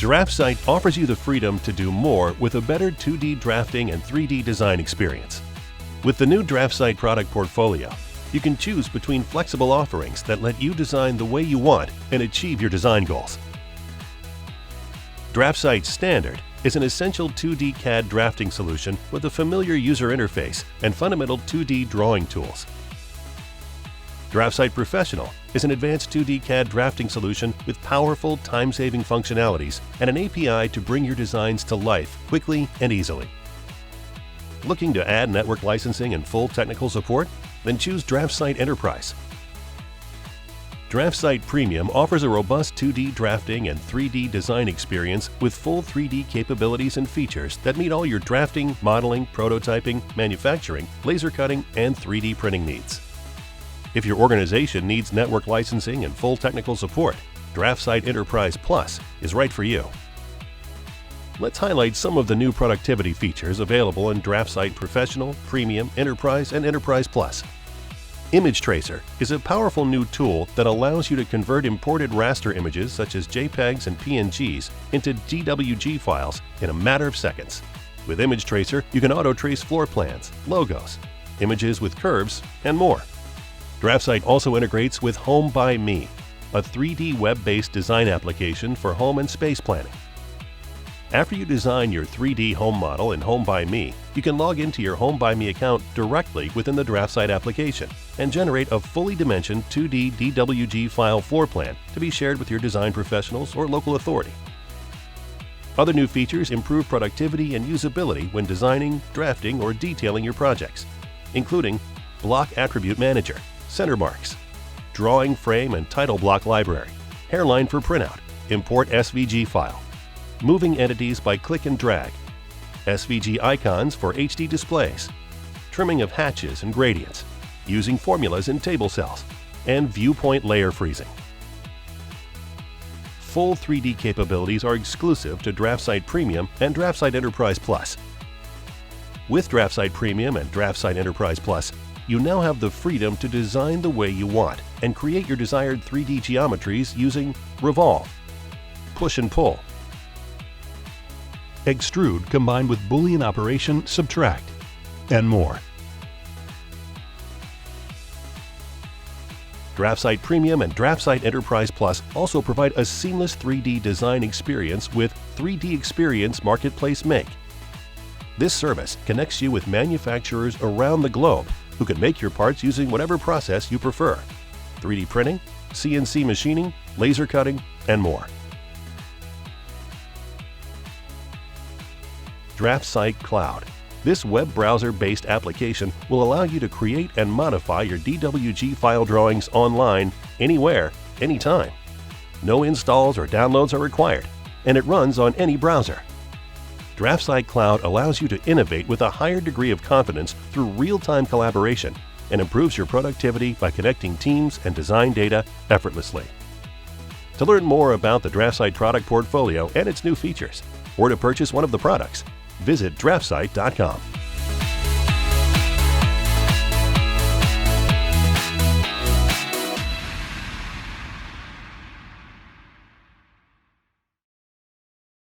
DraftSight offers you the freedom to do more with a better 2D drafting and 3D design experience. With the new DraftSight product portfolio, you can choose between flexible offerings that let you design the way you want and achieve your design goals. DraftSight Standard is an essential 2D CAD drafting solution with a familiar user interface and fundamental 2D drawing tools. DraftSight Professional is an advanced 2D CAD drafting solution with powerful, time-saving functionalities and an API to bring your designs to life quickly and easily. Looking to add network licensing and full technical support? Then choose DraftSight Enterprise. DraftSight Premium offers a robust 2D drafting and 3D design experience with full 3D capabilities and features that meet all your drafting, modeling, prototyping, manufacturing, laser cutting, and 3D printing needs. If your organization needs network licensing and full technical support, DraftSight Enterprise Plus is right for you. Let's highlight some of the new productivity features available in DraftSight Professional, Premium, Enterprise, and Enterprise Plus. Image Tracer is a powerful new tool that allows you to convert imported raster images such as JPEGs and PNGs into DWG files in a matter of seconds. With Image Tracer, you can auto-trace floor plans, logos, images with curves, and more. DraftSight also integrates with Home by Me, a 3D web-based design application for home and space planning. After you design your 3D home model in Home by Me, you can log into your Home by Me account directly within the DraftSight application and generate a fully dimensioned 2D DWG file floor plan to be shared with your design professionals or local authority. Other new features improve productivity and usability when designing, drafting, or detailing your projects, including Block Attribute Manager, center marks, drawing frame and title block library, hairline for printout, import SVG file, moving entities by click and drag, SVG icons for HD displays, trimming of hatches and gradients, using formulas in table cells, and viewpoint layer freezing. Full 3D capabilities are exclusive to DraftSight Premium and DraftSight Enterprise Plus. With DraftSight Premium and DraftSight Enterprise Plus, you now have the freedom to design the way you want and create your desired 3D geometries using Revolve, Push and Pull, Extrude combined with Boolean operation Subtract, and more. DraftSight Premium and DraftSight Enterprise Plus also provide a seamless 3D design experience with 3D Experience Marketplace Make. This service connects you with manufacturers around the globe who can make your parts using whatever process you prefer: 3D printing, CNC machining, laser cutting, and more. DraftSight Cloud. This web browser-based application will allow you to create and modify your DWG file drawings online, anywhere, anytime. No installs or downloads are required, and it runs on any browser. DraftSight Cloud allows you to innovate with a higher degree of confidence through real-time collaboration and improves your productivity by connecting teams and design data effortlessly. To learn more about the DraftSight product portfolio and its new features, or to purchase one of the products, visit DraftSight.com.